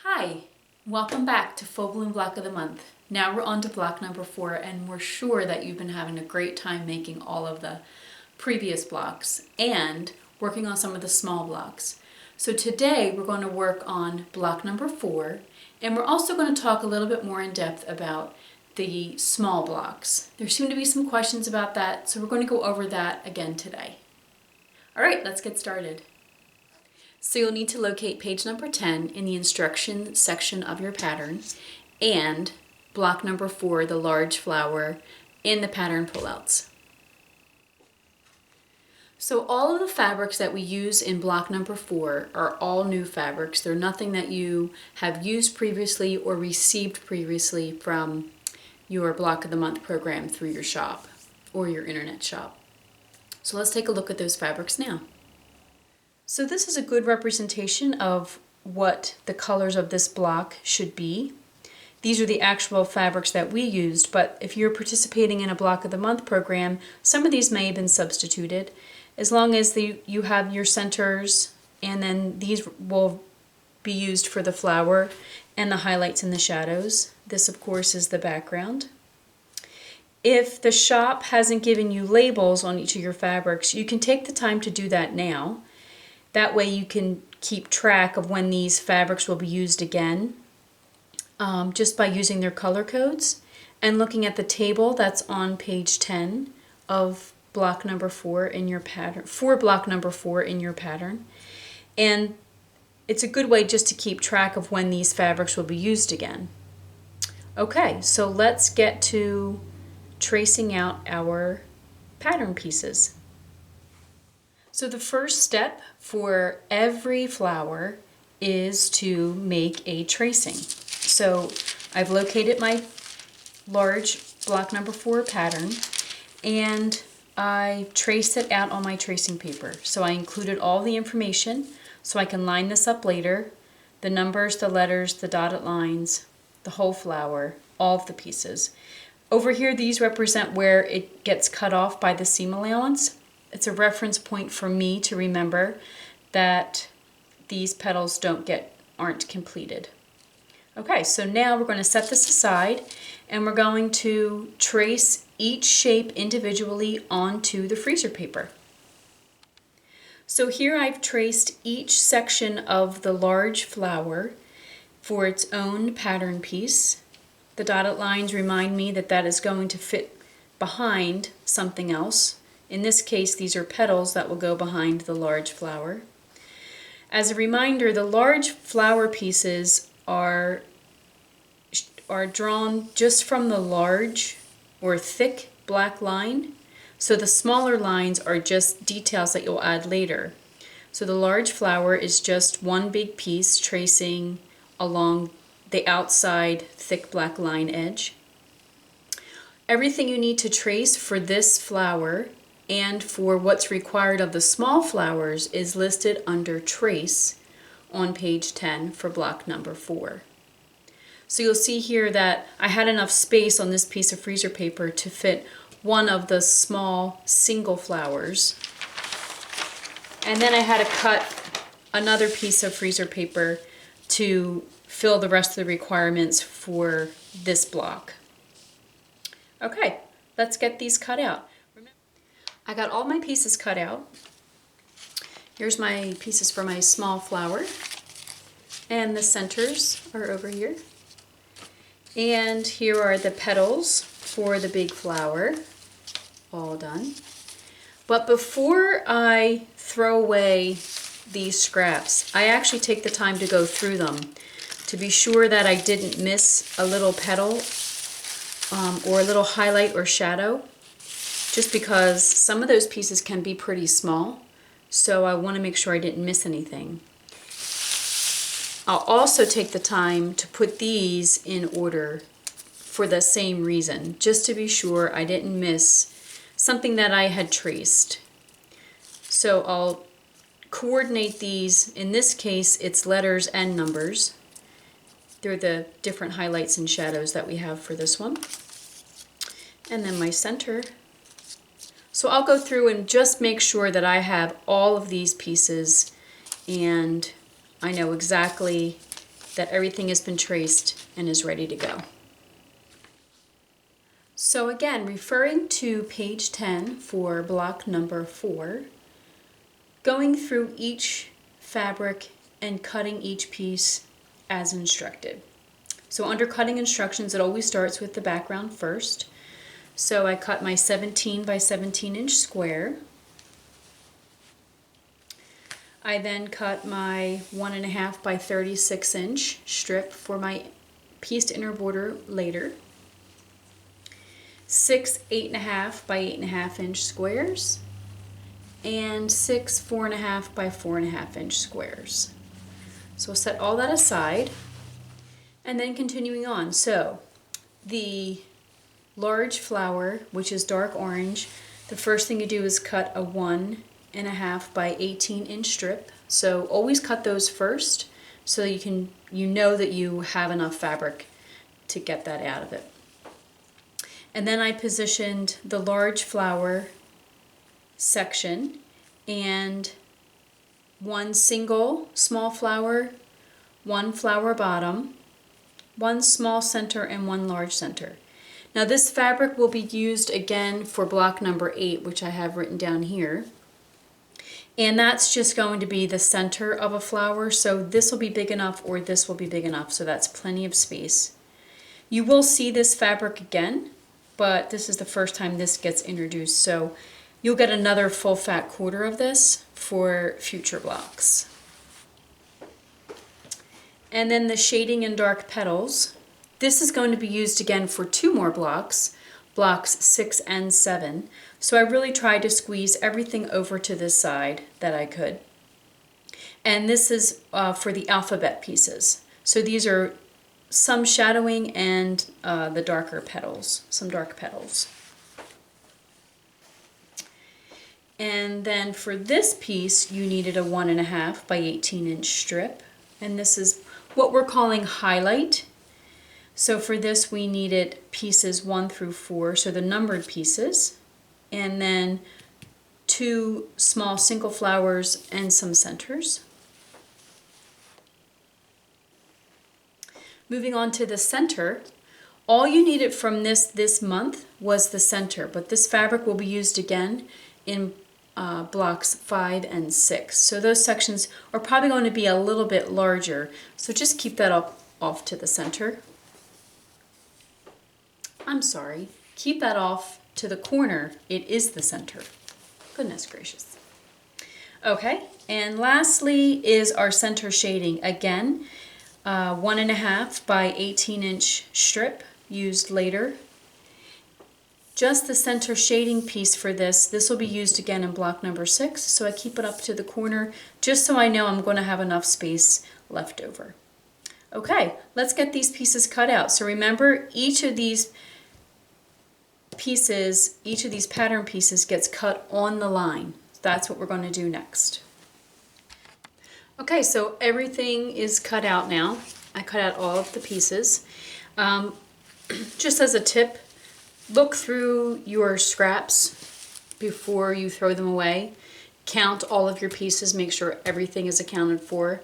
Hi, welcome back to Full Bloom Block of the Month. Now we're on to block number 4, and we're sure that you've been having a great time making all of the previous blocks and working on some of the small blocks. So today we're going to work on block number 4, and we're also going to talk a little bit more in depth about the small blocks. There seem to be some questions about that, so we're going to go over that again today. All right, let's get started. So you'll need to locate page number 10 in the instruction section of your pattern and block number 4, the large flower, in the pattern pullouts. So all of the fabrics that we use in block number 4 are all new fabrics. They're nothing that you have used previously or received previously from your block of the month program through your shop or your internet shop. So let's take a look at those fabrics now. So this is a good representation of what the colors of this block should be. These are the actual fabrics that we used, but if you're participating in a block of the month program, some of these may have been substituted. As long as you have your centers, and then these will be used for the flower and the highlights and the shadows. This, of course, is the background. If the shop hasn't given you labels on each of your fabrics, you can take the time to do that now. That way you can keep track of when these fabrics will be used again, just by using their color codes and looking at the table that's on page 10 of block number 4 in your pattern, for block number 4 in your pattern. And it's a good way just to keep track of when these fabrics will be used again. Okay, so let's get to tracing out our pattern pieces. So the first step for every flower is to make a tracing. So I've located my large block number 4 pattern, and I traced it out on my tracing paper. So I included all the information so I can line this up later, the numbers, the letters, the dotted lines, the whole flower, all of the pieces. Over here, these represent where it gets cut off by the seam allowance. It's a reference point for me to remember that these petals aren't completed. Okay, so now we're going to set this aside and we're going to trace each shape individually onto the freezer paper. So here I've traced each section of the large flower for its own pattern piece. The dotted lines remind me that that is going to fit behind something else. In this case, these are petals that will go behind the large flower. As a reminder, the large flower pieces are drawn just from the large or thick black line. So the smaller lines are just details that you'll add later. So the large flower is just one big piece tracing along the outside thick black line edge. Everything you need to trace for this flower and for what's required of the small flowers is listed under Trace on page 10 for block number 4. So you'll see here that I had enough space on this piece of freezer paper to fit one of the small single flowers. And then I had to cut another piece of freezer paper to fill the rest of the requirements for this block. Okay, let's get these cut out. I got all my pieces cut out. Here's my pieces for my small flower, and the centers are over here. And here are the petals for the big flower, all done. But before I throw away these scraps, I actually take the time to go through them to be sure that I didn't miss a little petal or a little highlight or shadow. Just because some of those pieces can be pretty small, so I want to make sure I didn't miss anything. I'll also take the time to put these in order for the same reason, just to be sure I didn't miss something that I had traced. So I'll coordinate these. In this case, it's letters and numbers. They're the different highlights and shadows that we have for this one. And then my center. So I'll go through and just make sure that I have all of these pieces and I know exactly that everything has been traced and is ready to go. So again, referring to page 10 for block number 4, going through each fabric and cutting each piece as instructed. So under cutting instructions, it always starts with the background first. So I cut my 17 by 17 inch square. I then cut my 1.5 by 36 inch strip for my pieced inner border later. 6 8.5 by 8.5 inch squares, and 6 4.5 by 4.5 inch squares. So we'll set all that aside, and then continuing on. So the large flower, which is dark orange, the first thing you do is cut a 1.5 by 18 inch strip. So always cut those first so you know that you have enough fabric to get that out of it. And then I positioned the large flower section and one single small flower, one flower bottom, one small center, and one large center. Now this fabric will be used again for block number 8, which I have written down here. And that's just going to be the center of a flower, so this will be big enough or this will be big enough, so that's plenty of space. You will see this fabric again, but this is the first time this gets introduced, so you'll get another full fat quarter of this for future blocks. And then the shading in dark petals. This is going to be used again for 2 more blocks, blocks 6 and 7. So I really tried to squeeze everything over to this side that I could. And this is for the alphabet pieces. So these are some shadowing and the darker petals, some dark petals. And then for this piece, you needed a 1.5 by 18 inch strip. And this is what we're calling highlight. So for this, we needed pieces 1 through 4, so the numbered pieces, and then 2 small single flowers and some centers. Moving on to the center, all you needed from this month was the center, but this fabric will be used again in blocks 5 and 6. So those sections are probably going to be a little bit larger, so just keep that off to the center. I'm sorry, keep that off to the corner. It is the center. Goodness gracious. Okay, and lastly is our center shading. Again, 1.5 by 18 inch strip used later. Just the center shading piece for this will be used again in block number 6, so I keep it up to the corner just so I know I'm going to have enough space left over. Okay, let's get these pieces cut out. So remember, each of these pattern pieces gets cut on the line. That's what we're going to do next. Okay, so everything is cut out now. I cut out all of the pieces. Just as a tip, look through your scraps before you throw them away. Count all of your pieces, make sure everything is accounted for.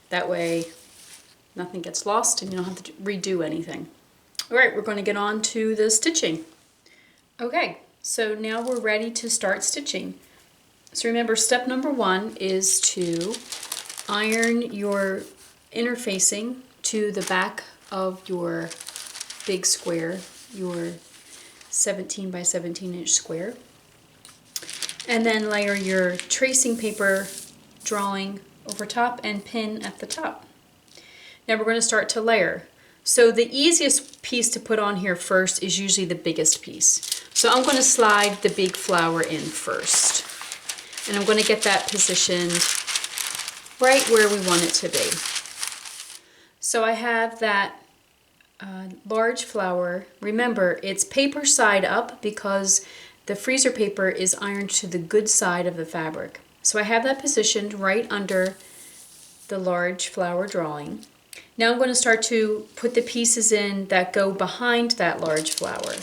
That way nothing gets lost and you don't have to redo anything. All right, we're going to get on to the stitching. Okay, so now we're ready to start stitching. So remember, step number 1 is to iron your interfacing to the back of your big square, your 17 by 17 inch square. And then layer your tracing paper drawing over top and pin at the top. Now we're going to start to layer. So the easiest piece to put on here first is usually the biggest piece. So I'm going to slide the big flower in first. And I'm going to get that positioned right where we want it to be. So I have that large flower. Remember, it's paper side up because the freezer paper is ironed to the good side of the fabric. So I have that positioned right under the large flower drawing. Now I'm going to start to put the pieces in that go behind that large flower.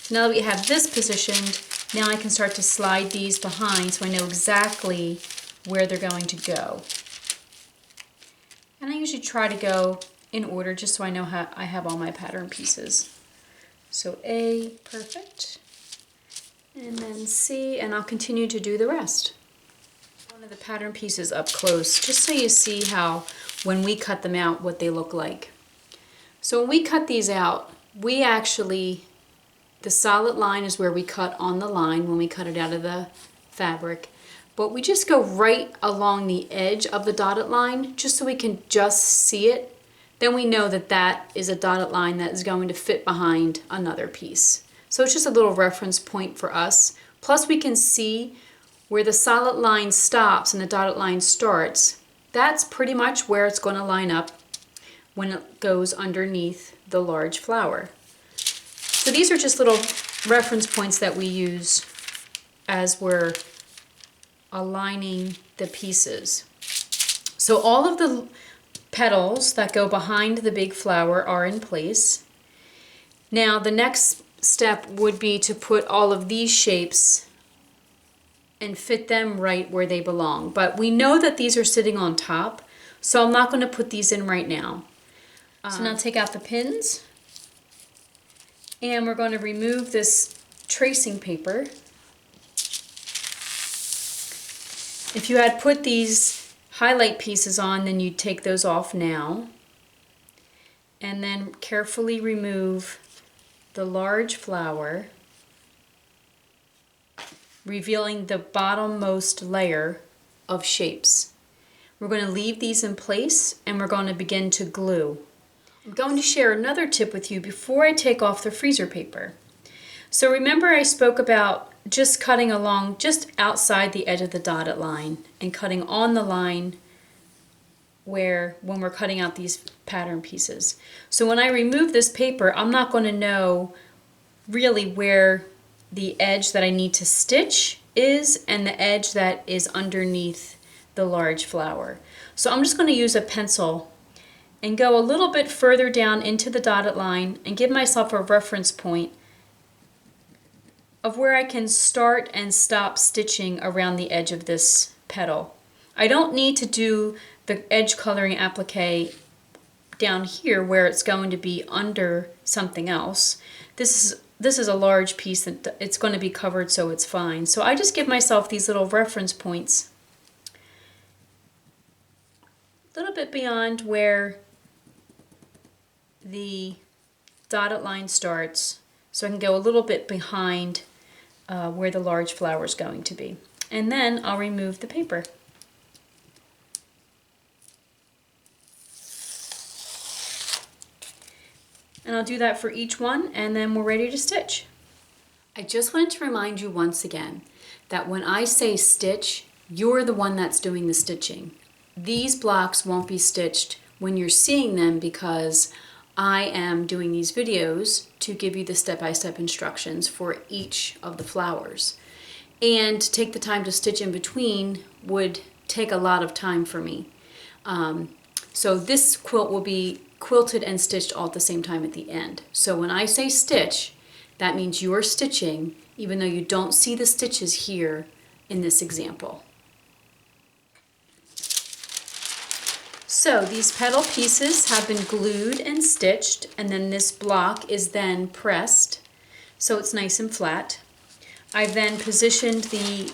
So now that we have this positioned, now I can start to slide these behind so I know exactly where they're going to go. And I usually try to go in order just so I know how I have all my pattern pieces. So A, perfect. And then C, and I'll continue to do the rest. One of the pattern pieces up close, just so you see how when we cut them out, what they look like. So when we cut these out, we actually, the solid line is where we cut on the line when we cut it out of the fabric. But we just go right along the edge of the dotted line just so we can just see it. Then we know that that is a dotted line that is going to fit behind another piece. So it's just a little reference point for us. Plus we can see where the solid line stops and the dotted line starts. That's pretty much where it's going to line up when it goes underneath the large flower. So these are just little reference points that we use as we're aligning the pieces. So all of the petals that go behind the big flower are in place. Now the next step would be to put all of these shapes and fit them right where they belong. But we know that these are sitting on top, so I'm not going to put these in right now. So now take out the pins, and we're going to remove this tracing paper. If you had put these highlight pieces on, then you'd take those off now. And then carefully remove the large flower, revealing the bottommost layer of shapes. We're going to leave these in place, and we're going to begin to glue. I'm going to share another tip with you before I take off the freezer paper. So remember I spoke about just cutting along just outside the edge of the dotted line and cutting on the line when we're cutting out these pattern pieces. So when I remove this paper, I'm not going to know really where the edge that I need to stitch is and the edge that is underneath the large flower. So I'm just going to use a pencil and go a little bit further down into the dotted line and give myself a reference point of where I can start and stop stitching around the edge of this petal. I don't need to do the edge coloring applique down here where it's going to be under something else. This is a large piece that it's going to be covered, so it's fine. So I just give myself these little reference points a little bit beyond where the dotted line starts, so I can go a little bit behind where the large flower is going to be. And then I'll remove the paper. And I'll do that for each one, and then we're ready to stitch. I just wanted to remind you once again that when I say stitch, you're the one that's doing the stitching. These blocks won't be stitched when you're seeing them because I am doing these videos to give you the step-by-step instructions for each of the flowers. And to take the time to stitch in between would take a lot of time for me. So this quilt will be quilted and stitched all at the same time at the end. So when I say stitch, that means you're stitching even though you don't see the stitches here in this example. So these petal pieces have been glued and stitched, and then this block is then pressed so it's nice and flat. I've then positioned the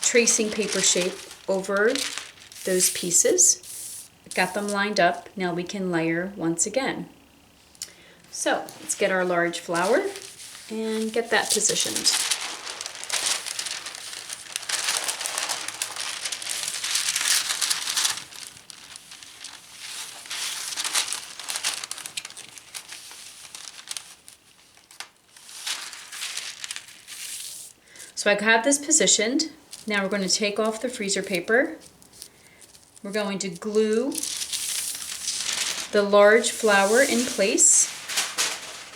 tracing paper shape over those pieces. Got them lined up. Now we can layer once again. So let's get our large flower and get that positioned. So I have this positioned. Now we're going to take off the freezer paper. We're going to glue the large flower in place,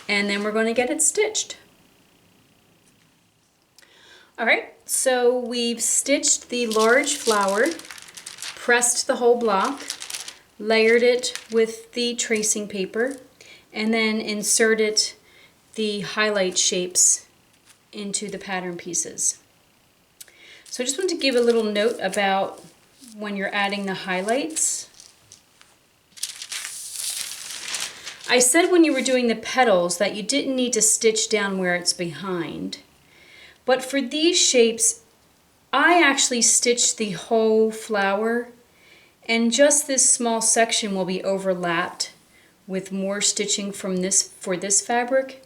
and then we're going to get it stitched. Alright, so we've stitched the large flower, pressed the whole block, layered it with the tracing paper, and then inserted the highlight shapes into the pattern pieces. So I just want to give a little note about when you're adding the highlights. I said when you were doing the petals that you didn't need to stitch down where it's behind. But for these shapes, I actually stitched the whole flower, and just this small section will be overlapped with more stitching from for this fabric.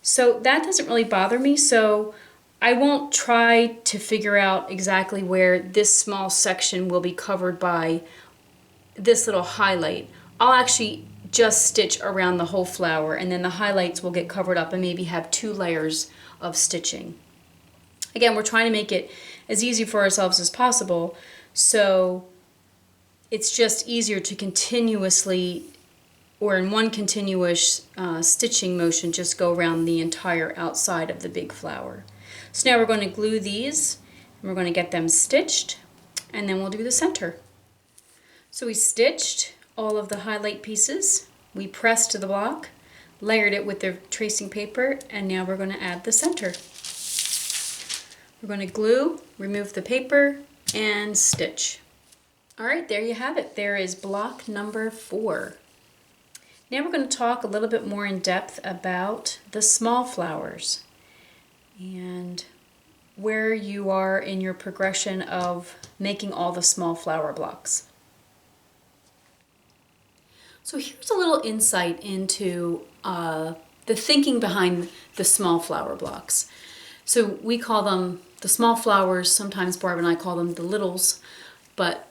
So that doesn't really bother me, so I won't try to figure out exactly where this small section will be covered by this little highlight. I'll actually just stitch around the whole flower, and then the highlights will get covered up and maybe have 2 layers of stitching. Again, we're trying to make it as easy for ourselves as possible, so it's just easier to continuously, or in one continuous stitching motion, just go around the entire outside of the big flower. So now we're going to glue these, and we're going to get them stitched, and then we'll do the center. So we stitched all of the highlight pieces, we pressed the block, layered it with the tracing paper, and now we're going to add the center. We're going to glue, remove the paper, and stitch. Alright, there you have it. There is block number 4. Now we're going to talk a little bit more in depth about the small flowers and where you are in your progression of making all the small flower blocks. So here's a little insight into the thinking behind the small flower blocks. So we call them the small flowers, sometimes Barb and I call them the littles, but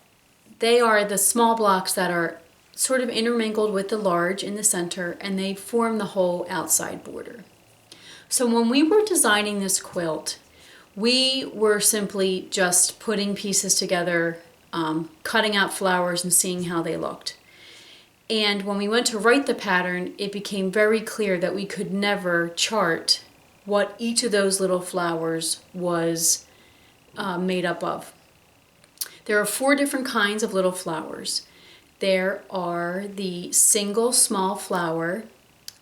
they are the small blocks that are sort of intermingled with the large in the center, and they form the whole outside border. So when we were designing this quilt, we were simply just putting pieces together, cutting out flowers and seeing how they looked. And when we went to write the pattern, it became very clear that we could never chart what each of those little flowers was made up of. There are 4 different kinds of little flowers. There are the single small flower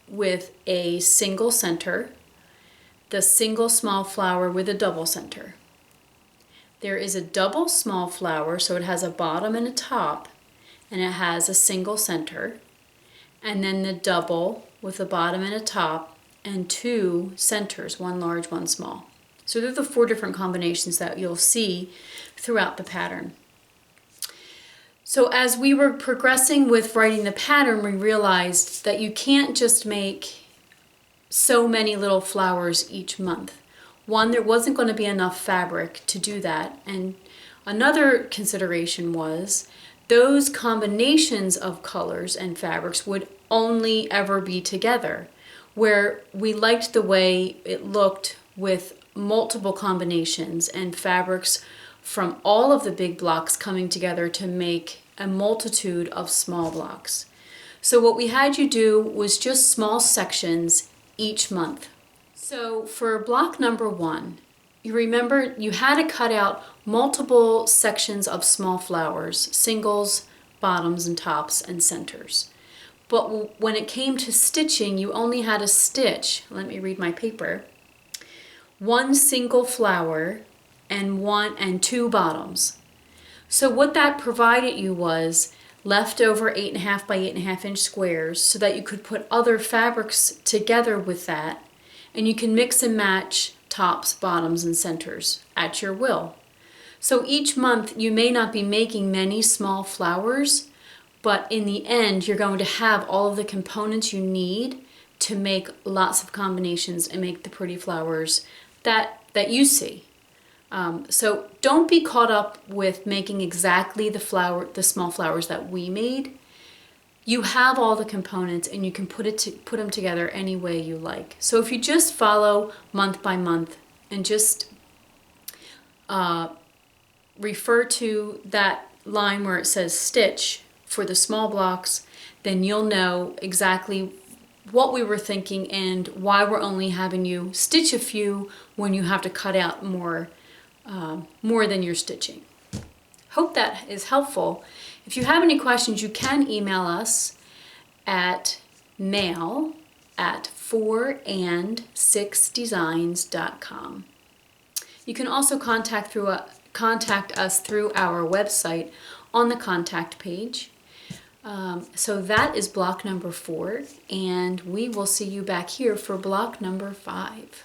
with a single center, the single small flower with a double center. There is a double small flower, so it has a bottom and a top, and it has a single center, and then the double with a bottom and a top and 2 centers, one large, one small. So they're the 4 different combinations that you'll see throughout the pattern. So as we were progressing with writing the pattern, we realized that you can't just make so many little flowers each month. One, there wasn't going to be enough fabric to do that, and another consideration was those combinations of colors and fabrics would only ever be together, where we liked the way it looked with multiple combinations and fabrics from all of the big blocks coming together to make a multitude of small blocks. So what we had you do was just small sections each month. So for block number 1, you remember you had to cut out multiple sections of small flowers, singles, bottoms and tops and centers. But when it came to stitching, you only had to stitch, let me read my paper, 1 single flower and 2 bottoms. So what that provided you was leftover 8.5 by 8.5 inch squares so that you could put other fabrics together with that, and you can mix and match tops, bottoms, and centers at your will. So each month you may not be making many small flowers, but in the end you're going to have all of the components you need to make lots of combinations and make the pretty flowers that you see. So don't be caught up with making exactly the small flowers that we made. You have all the components and you can put them together any way you like. So if you just follow month by month and just refer to that line where it says stitch for the small blocks, then you'll know exactly what we were thinking and why we're only having you stitch a few when you have to cut out more than you're stitching. Hope that is helpful. If you have any questions, you can email us at mail@4and6designs.com. You can also contact us through our website on the contact page. So that is block number 4, and we will see you back here for block number 5.